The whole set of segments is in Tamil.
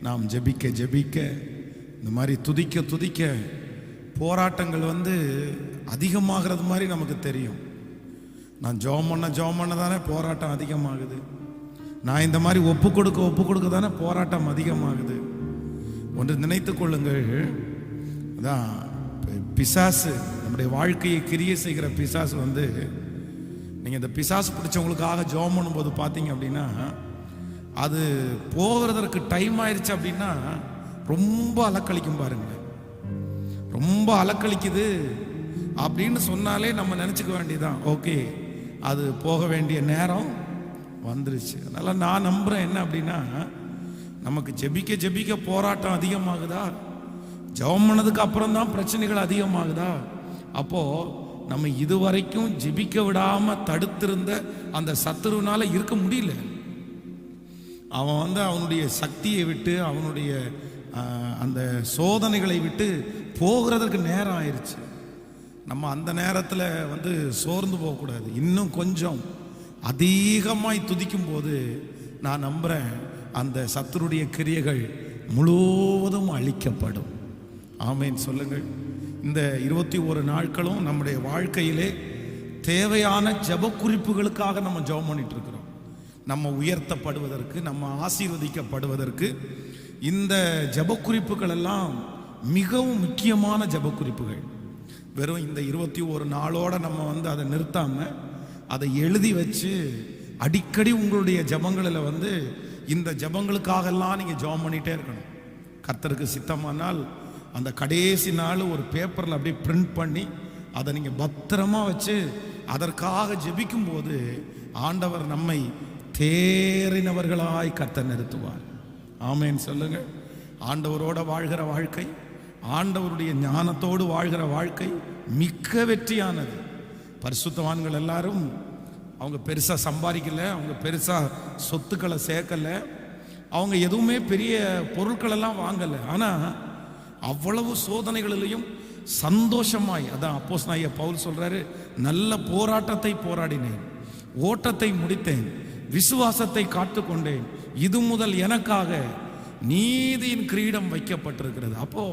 நாம் ஜெபிக்க ஜெபிக்க இந்த மாதிரி துதிக்க துதிக்க போராட்டங்கள் அதிகமாகிறது மாதிரி நமக்கு தெரியும். நான் ஜெபம் பண்ண தானே போராட்டம் அதிகமாகுது. நான் இந்த மாதிரி ஒப்பு கொடுக்க தானே போராட்டம் அதிகமாகுது. ஒன்று நினைத்து கொள்ளுங்கள், அதான் பிசாசு, நம்முடைய வாழ்க்கையை கிரியை செய்கிற பிசாசு நீங்கள் இந்த பிசாசு பிடிச்சவங்களுக்காக ஜெபம் பண்ணும்போது பார்த்தீங்க அப்படின்னா, அது போகிறதற்கு டைம் ஆயிடுச்சு அப்படின்னா ரொம்ப அலக்களிக்கும் பாருங்க. ரொம்ப அலக்களிக்குது அப்படின்னு சொன்னாலே நம்ம நினச்சிக்க வேண்டியதான், ஓகே அது போக வேண்டிய நேரம் வந்துருச்சு. அதனால் நான் நம்புகிறேன் என்ன அப்படின்னா, நமக்கு ஜெபிக்க ஜெபிக்க போராட்டம் அதிகமாகுதா, ஜெபம் பண்ணதுக்கு அப்புறம் தான் பிரச்சனைகள் அதிகமாகுதா, அப்போது நம்ம இதுவரைக்கும் ஜெபிக்க விடாமல் தடுத்திருந்த அந்த சத்துருவினால இருக்க முடியல. அவன் அவனுடைய சக்தியை விட்டு, அவனுடைய அந்த சோதனைகளை விட்டு போகிறதுக்கு நேரம் ஆயிடுச்சு. நம்ம அந்த நேரத்தில் சோர்ந்து போகக்கூடாது. இன்னும் கொஞ்சம் அதிகமாய் துதிக்கும் போது நான் நம்புகிறேன் அந்த சத்துருடைய கிரியைகள் முழுவதும் அழிக்கப்படும். ஆமேன் சொல்லுங்கள். இந்த 21 நாட்களும் நம்முடைய வாழ்க்கையிலே தேவையான ஜெப குறிப்புகளுக்காக நம்ம ஜெபம் பண்ணிட்டு இருக்கிறோம். நம்ம உயர்த்தப்படுவதற்கு, நம்ம ஆசீர்வதிக்கப்படுவதற்கு இந்த ஜெப குறிப்புகள் எல்லாம் மிகவும் முக்கியமான ஜெப குறிப்புகள். வெறும் இந்த 21 நாளோட நம்ம அதை நிறுத்தாம அதை எழுதி வச்சு அடிக்கடி உங்களுடைய ஜெபங்களில் இந்த ஜெபங்களுக்காகலாம் நீங்கள் ஜெபம் பண்ணிகிட்டே இருக்கணும். கர்த்தருக்கு சித்தமானால் அந்த கடைசி நாள் ஒரு பேப்பரில் அப்படியே பிரிண்ட் பண்ணி அதை நீங்கள் பத்திரமா வச்சு அதற்காக ஜெபிக்கும் போது ஆண்டவர் நம்மை தேறினவர்களாய் கர்த்தர் நிறுத்துவார். ஆமேன் சொல்லுங்க. ஆண்டவரோட வாழ்கிற வாழ்க்கை, ஆண்டவருடைய ஞானத்தோடு வாழ்கிற வாழ்க்கை மிக்க வெற்றியானது. பரிசுத்தவான்கள் எல்லாரும் அவங்க பெருசாக சம்பாதிக்கல, அவங்க பெருசாக சொத்துக்களை சேர்க்கலை, அவங்க எதுவுமே பெரிய பொருட்களெல்லாம் வாங்கலை. ஆனால் அவ்வளவு சோதனைகளிலையும் சந்தோஷமாய், அதான் அப்போஸ்தலனாகிய பவுல் சொல்றாரு, நல்ல போராட்டத்தை போராடினேன், ஓட்டத்தை முடித்தேன், விசுவாசத்தை காத்துக்கொண்டேன், இது முதல் எனக்காக நீதியின் கிரீடம் வைக்கப்பட்டிருக்கிறது. அப்போ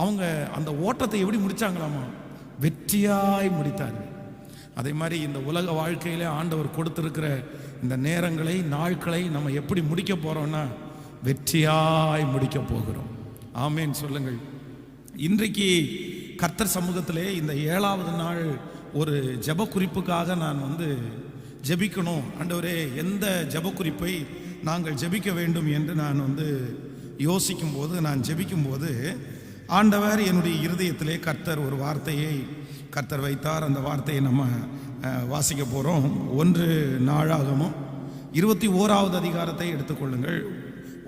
அவங்க அந்த ஓட்டத்தை எப்படி முடிச்சாங்களாமா? வெற்றியாய் முடித்தார்கள். அதே மாதிரி இந்த உலக வாழ்க்கையிலே ஆண்டவர் கொடுத்திருக்கிற இந்த நேரங்களை, நாட்களை நம்ம எப்படி முடிக்க போறோம்னா வெற்றியாய் முடிக்க போகிறோம். ஆமேன் சொல்லுங்கள். இன்றைக்கு கர்த்தர் சமூகத்திலே இந்த 7வது நாள் ஒரு ஜெப குறிப்புக்காக நான் ஜெபிக்கணும். ஆண்டவரே, எந்த ஜெப குறிப்பை நாங்கள் ஜெபிக்க வேண்டும் என்று நான் யோசிக்கும் போது, நான் ஜெபிக்கும் போது ஆண்டவர் என்னுடைய இருதயத்திலே கர்த்தர் ஒரு வார்த்தையை கர்த்தர் வைத்தார். அந்த வார்த்தையை நம்ம வாசிக்க போகிறோம். 1 நாளாகமம் 21வது அதிகாரத்தை எடுத்துக்கொள்ளுங்கள்.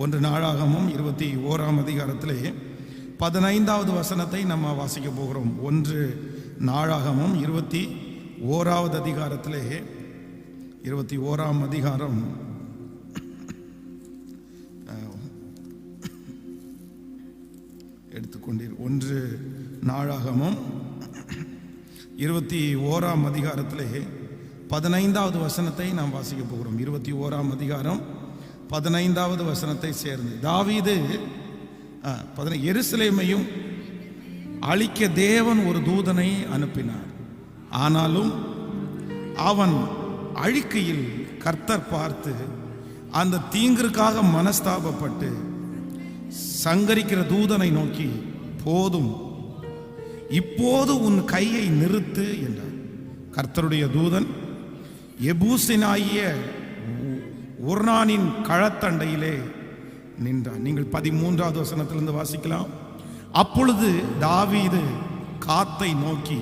1 நாளாகமம் 21ஆம் அதிகாரத்திலே 15வது வசனத்தை நம்ம வாசிக்க போகிறோம். 1 நாளாகமம் 21வது அதிகாரத்திலே 21ஆம் அதிகாரம் எடுத்துக்கொண்டீர். 1 நாளாகமம் 21ஆம் அதிகாரத்திலே 15வது வசனத்தை நாம் வாசிக்க போகிறோம். 21ஆம் அதிகாரம் 15வது வசனத்தை சேர்ந்து, தாவீது எருசலேமையும் அழிக்க தேவன் ஒரு தூதனை அனுப்பினார். ஆனாலும் அவன் அழிக்கையில் கர்த்தர் பார்த்து அந்த தீங்கிற்காக மனஸ்தாபப்பட்டு சங்கரிக்கிற தூதனை நோக்கி, போதும், இப்போது உன் கையை நிறுத்து என்றார். கர்த்தருடைய தூதன் எபூசினாகிய ஒர்னானின் களத்தண்டையிலே நின்றான். நீங்கள் 13வது வசனத்திலிருந்து வாசிக்கலாம். அப்பொழுது தாவீது காத்தை நோக்கி,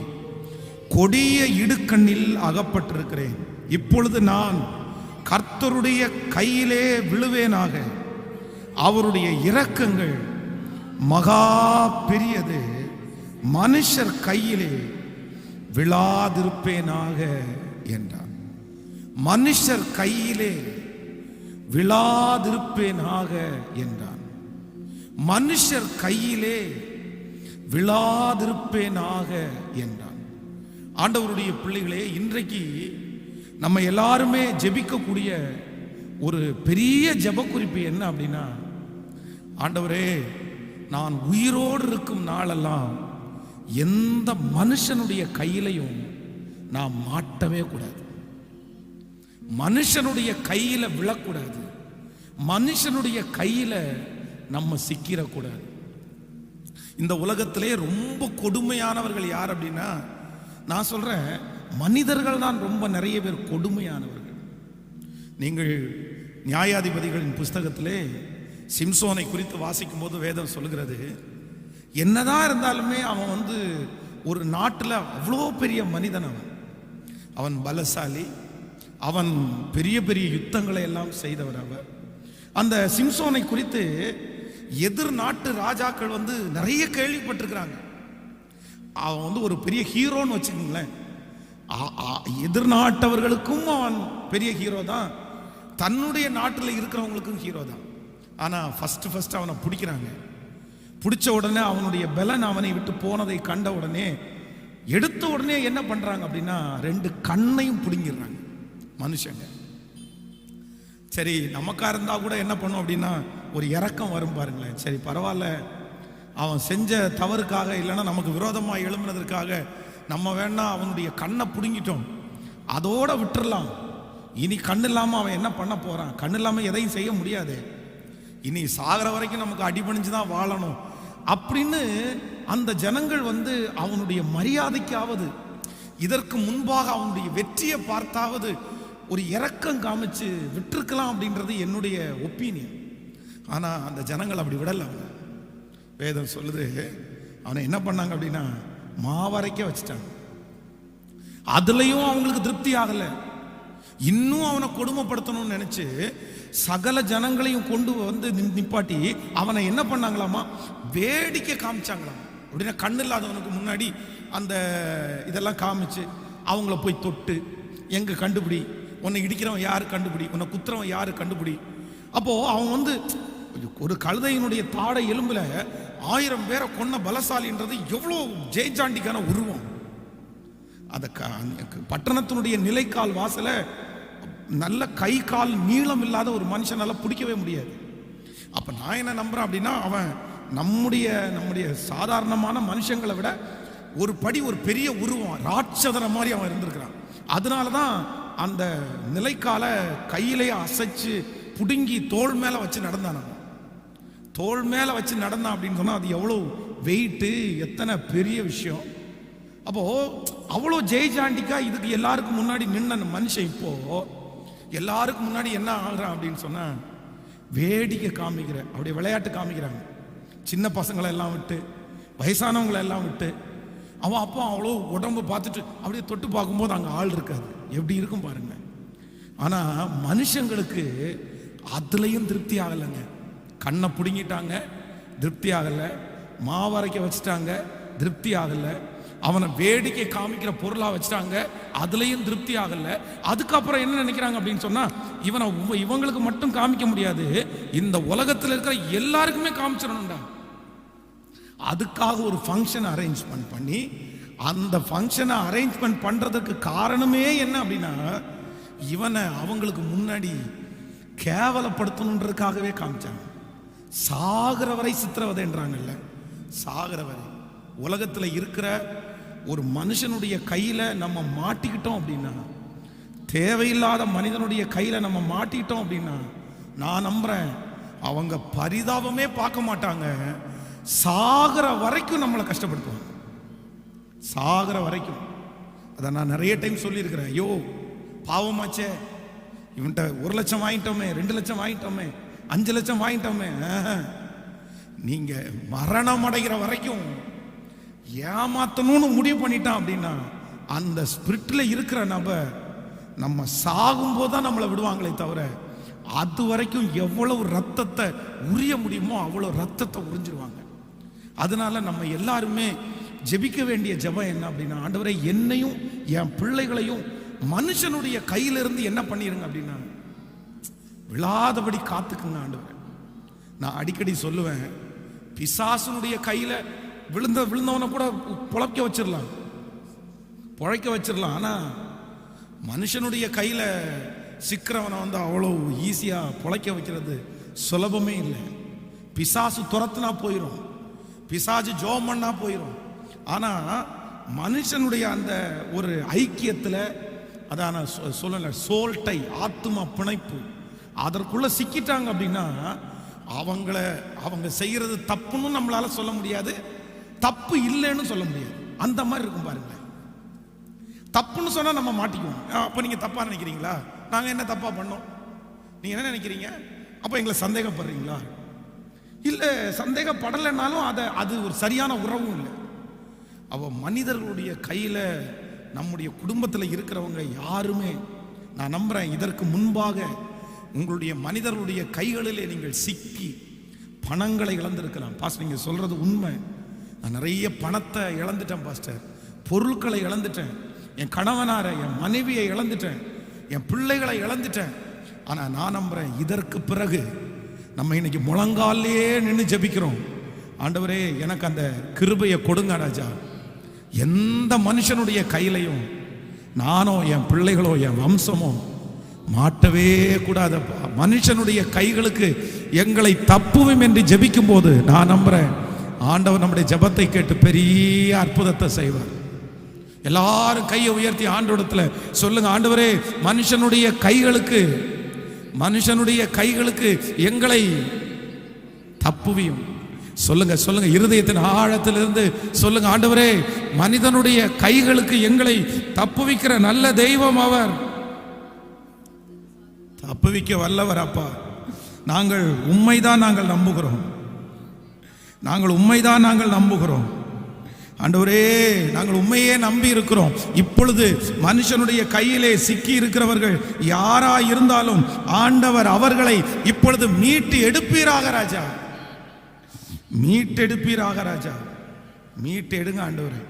கொடிய இடுக்கண்ணில் அகப்பட்டிருக்கிறேன், இப்பொழுது நான் கர்த்தருடைய கையிலே விழுவேனாக, அவருடைய இரக்கங்கள் மகா பெரியது, மனுஷர் கையிலே விழாதிருப்பேனாக என்றார். மனுஷர் கையிலே விழாதிருப்பேனாக என்றான். மனுஷர் கையிலே விழாதிருப்பேனாக என்றான். ஆண்டவருடைய பிள்ளைகளே, இன்றைக்கு நம்ம எல்லாருமே ஜெபிக்கக்கூடிய ஒரு பெரிய ஜெப குறிப்பு என்ன அப்படின்னா, ஆண்டவரே, நான் உயிரோடு இருக்கும் நாளெல்லாம் எந்த மனுஷனுடைய கையிலையும் நான் மாட்டவே கூடாது, மனுஷனுடைய கையில விழக்கூடாது, மனுஷனுடைய கையில நம்ம சிக்கிடக்கூடாது. இந்த உலகத்திலே ரொம்ப கொடுமையானவர்கள் யார் அப்படின்னா, நான் சொல்றேன், மனிதர்கள் தான் ரொம்ப நிறைய பேர் கொடுமையானவர்கள். நீங்கள் நியாயாதிபதிகளின் புஸ்தகத்திலே சிம்சோனை குறித்து வாசிக்கும் போது வேதம் சொல்லுகிறது, என்னதான் இருந்தாலுமே அவன் ஒரு நாட்டில் அவ்வளோ பெரிய மனிதன். அவன் பலசாலி, அவன் பெரிய பெரிய யுத்தங்களை எல்லாம் செய்தவர். அவர் அந்த சிம்சோனை குறித்து எதிர் நாட்டு ராஜாக்கள் நிறைய கேள்விப்பட்டிருக்கிறாங்க. அவன் ஒரு பெரிய ஹீரோன்னு வச்சுக்கோங்களேன். எதிர்நாட்டவர்களுக்கும் அவன் பெரிய ஹீரோ தான், தன்னுடைய நாட்டில் இருக்கிறவங்களுக்கும் ஹீரோ தான். ஆனால் ஃபர்ஸ்ட் அவனை பிடிக்கிறாங்க. பிடிச்ச உடனே அவனுடைய பலன் அவனை விட்டு போனதை கண்ட உடனே எடுத்த உடனே என்ன பண்றாங்க அப்படின்னா, 2 கண்ணையும் பிடுங்கிடுறாங்க மனுஷங்க. சரி, நமக்கா இருந்தா கூட என்ன பண்ணும் அப்படின்னா, ஒரு இரக்கம் வரும் பாருங்களேன். சரி பரவாயில்ல, அவன் செஞ்ச தவறுக்காக இல்லைன்னா நமக்கு விரோதமாக எழும்பினதற்காக நம்ம வேணா அவனுடைய கண்ணை பிடுங்கிட்டோம், அதோட விட்டுறலாம். இனி கண் இல்லாமல் அவன் என்ன பண்ண போறான்? கண் இல்லாமல் எதையும் செய்ய முடியாது, இனி சாகிற வரைக்கும் நமக்கு அடிபணிஞ்சு தான் வாழணும் அப்படின்னு அந்த ஜனங்கள் அவனுடைய மரியாதைக்காவது, இதற்கு முன்பாக அவனுடைய வெற்றியை பார்த்தாவது ஒரு இரக்கம் காமிச்சு விட்டுருக்கலாம் அப்படின்றது என்னுடைய ஒப்பீனியன். ஆனால் அந்த ஜனங்கள் அப்படி விடல. வேதம் சொல்லுது, அவனை என்ன பண்ணாங்க அப்படின்னா மாவரைக்க வச்சுட்டாங்க. அதுலயும் அவங்களுக்கு திருப்தி ஆகலை, இன்னும் அவனை கொடுமைப்படுத்தணும்னு நினைச்சு சகல ஜனங்களையும் கொண்டு நிப்பாட்டி அவனை என்ன பண்ணாங்களாமா, வேடிக்கை காமிச்சாங்களாம். அப்படின்னா கண்ணு இல்லாதவனுக்கு முன்னாடி அந்த இதெல்லாம் காமிச்சு அவங்கள போய் தொட்டு, எங்க கண்டுபிடி, உன்னை இடிக்கிறவன் யாரு கண்டுபிடி, உன்னை குத்துறவன் யாரு கண்டுபிடி. அப்போ அவன் ஒரு கழுதையினுடைய தாடை எலும்புல 1000 பேரை கொன்ன பலசாலின்றது எவ்வளோ ஜெய்சாண்டிக்கான உருவம். அத பட்டணத்தினுடைய நிலைக்கால் வாசல நல்ல கை கால் நீளம் இல்லாத ஒரு மனுஷனால பிடிக்கவே முடியாது. அப்ப நான் என்ன நம்புறேன் அப்படின்னா, அவன் நம்முடைய சாதாரணமான மனுஷங்களை விட ஒரு படி ஒரு பெரிய உருவம், ராட்சதன மாதிரி அவன் இருந்திருக்கிறான். அதனாலதான் அந்த நிலைக்கால கையிலேயே அசைச்சு புடுங்கி தோள் மேல வச்சு நடந்தான். தோள் மேல வச்சு நடந்தான் அப்படின்னு சொன்னா அது எவ்வளவு வெயிட்டு, எத்தனை பெரிய விஷயம். அப்போ அவ்வளோ ஜெய்சாண்டிக்கா இதுக்கு எல்லாருக்கும் முன்னாடி நின்ன மனுஷன் இப்போ எல்லாருக்கும் முன்னாடி என்ன ஆகுறான் அப்படின்னு சொன்னா, வேடிக்கை காமிக்கிற, அப்படியே விளையாட்டு காமிக்கிறாங்க. சின்ன பசங்களை எல்லாம் விட்டு, வயசானவங்களை எல்லாம் விட்டு, அவன் அப்போ அவ்வளோ உடம்பு பார்த்துட்டு அப்படியே தொட்டு பார்க்கும்போது அங்கே ஆள் இருக்காது, எப்படி இருக்கும் பாருங்க. ஆனால் மனுஷங்களுக்கு அதுலேயும் திருப்தி ஆகலைங்க. கண்ணை பிடுங்கிட்டாங்க, திருப்தி ஆகலை. மாவரைக்க வச்சுட்டாங்க, திருப்தி ஆகலை. அவனை வேடிக்கை காமிக்கிற பொருளா வச்சுட்டாங்க, அதுலயும் திருப்தி ஆகல. அதுக்கப்புறம் என்ன நினைக்கிறாங்க அப்படின்னு சொன்னா, இவங்களுக்கு மட்டும் காமிக்க முடியாது, இந்த உலகத்தில் இருக்கிற எல்லாருக்குமே காமிச்சிடணும்டா. அதுக்காக ஒரு ஃபங்க்ஷன் அரேஞ்ச்மெண்ட் பண்ணி, அந்த ஃபங்க்ஷனை அரேஞ்ச்மெண்ட் பண்றதுக்கு காரணமே என்ன அப்படின்னா, இவனை அவங்களுக்கு முன்னாடி கேவலப்படுத்தணுன்றதுக்காகவே காமிச்சாங்க. சாகிற வரை சித்திரவதைன்றாங்கல்ல, சாகிற வரை. உலகத்தில் இருக்கிற ஒரு மனுஷனுடைய கையில நம்ம மாட்டிக்கிட்டோம் அப்படின்னா, தேவையில்லாத மனிதனுடைய கையில நம்ம மாட்டிக்கிட்டோம் அப்படின்னா, நான் நம்புறேன் அவங்க பரிதாபமே பார்க்க மாட்டாங்க, சாகிற வரைக்கும் நம்மளை கஷ்டப்படுத்துவாங்க, சாகிற வரைக்கும். அதை நான் நிறைய டைம் சொல்லியிருக்கிறேன். ஐயோ பாவமாச்சே, இவன்கிட்ட 1 லட்சம் வாங்கிட்டோமே, 2 லட்சம் வாங்கிட்டோமே, 5 லட்சம் வாங்கிட்டோமே. நீங்க மரணம் அடைகிற வரைக்கும் ஏமாத்தணும்னு முடிவு பண்ணிட்டான் அப்படின்னா, அந்த ஸ்பிரிட்ல இருக்கிற நபர் நம்ம சாகும் போதுதான் நம்மளை விடுவாங்களே தவிர, அது வரைக்கும் எவ்வளவு ரத்தத்தை உரிய முடியுமோ அவ்வளவு ரத்தத்தை உறிஞ்சிருவாங்க. அதனால நம்ம எல்லாருமே ஜெபிக்க வேண்டிய ஜெபம் என்ன அப்படின்னா, ஆண்டவரே என்னையும் என் பிள்ளைகளையும் மனுஷனுடைய கையிலிருந்து என்ன பண்ணிருங்க அப்படின்னா, விழாதபடி காத்துக்குங்க ஆண்டவரே. நான் அடிக்கடி சொல்லுவேன், பிசாசுனுடைய கையில விழுந்தவனை கூட பொழைக்க வச்சிடலாம். ஆனா மனுஷனுடைய கையில சிக்கிறவனை அவ்வளோ ஈஸியா பொழைக்க வைக்கிறது சுலபமே இல்லை. பிசாசு துரத்துனா போயிடும், பிசாசு ஜோம் பண்ணா போயிடும். ஆனா மனுஷனுடைய அந்த ஒரு ஐக்கியத்தில், அதான சொல்லல சோல்டை, ஆத்தும பிணைப்பு, அதற்குள்ள சிக்கிட்டாங்க அப்படின்னா அவங்க செய்யறது தப்புன்னு நம்மளால சொல்ல முடியாது, தப்பு இல்லைன்னு சொல்ல முடியாது. அந்த மாதிரி இருக்கும் பாருங்க. தப்புன்னு சொன்னா நம்ம மாட்டிக்குவோம். அப்ப நீங்க தப்பா நினைக்கிறீங்களா? நாங்க என்ன தப்பா பண்ணோம்? நீங்க என்ன நினைக்கிறீங்க? அப்ப எங்களை சந்தேகப்படுறீங்களா? இல்ல, சந்தேகப்படலைன்னாலும் அது ஒரு சரியான உறவும் இல்லை. மனிதர்களுடைய கையில, நம்முடைய குடும்பத்தில் இருக்கிறவங்க யாருமே, நான் நம்புறேன், இதற்கு முன்பாக உங்களுடைய மனிதர்களுடைய கைகளிலே நீங்கள் சிக்கி பணங்களை இழந்திருக்கலாம். பாஸ்டர், நீங்க சொல்றது உண்மை. நான் நிறைய பணத்தை இழந்துட்டேன் பாஸ்டர், பொருட்களை இழந்துட்டேன், என் கணவனாரை, என் மனைவியை இழந்துட்டேன், என் பிள்ளைகளை இழந்துட்டேன். ஆனா நான் நம்புறேன், இதற்கு பிறகு நம்ம இன்னைக்கு முழங்காலே நின்று ஜெபிக்கிறோம். ஆண்டவரே, எனக்கு அந்த கிருபையை கொடுங்க ராஜா. எந்த மனுஷனுடைய கையிலையும் நானோ என் பிள்ளைகளோ என் வம்சமோ மாட்டவே கூடாதப்பா. மனுஷனுடைய கைகளுக்கு எங்களை தப்புவோம் என்று ஜெபிக்கும் போது நான் நம்புறேன், ஆண்டவர் நம்முடைய ஜெபத்தை கேட்டு பெரிய அற்புதத்தை செய்வார். எல்லாரும் கையை உயர்த்தி ஆண்டவரிடத்துல சொல்லுங்க, ஆண்டவரே, மனுஷனுடைய கைகளுக்கு எங்களை தப்புவியும். சொல்லுங்க சொல்லுங்க, இருதயத்தின் ஆழத்திலிருந்து சொல்லுங்க, ஆண்டவரே, மனிதனுடைய கைகளுக்கு எங்களை தப்புவிக்கிற நல்ல தெய்வம் அவர். தப்புவிக்க வல்லவர் அப்பா. நாங்கள் உண்மைதான் நம்புகிறோம். ஆண்டவரே, நாங்கள் உண்மையே நம்பி இருக்கிறோம். இப்பொழுது மனுஷனுடைய கையிலே சிக்கி இருக்கிறவர்கள் யாரா இருந்தாலும் ஆண்டவர் அவர்களை இப்பொழுது மீட்டு எடுப்பீராக ராஜா. மீட்டு எடுங்க ஆண்டவரே.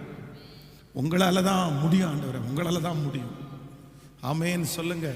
உங்களால தான் முடியும் ஆண்டவரே, உங்களால தான் முடியும். ஆமென் சொல்லுங்க.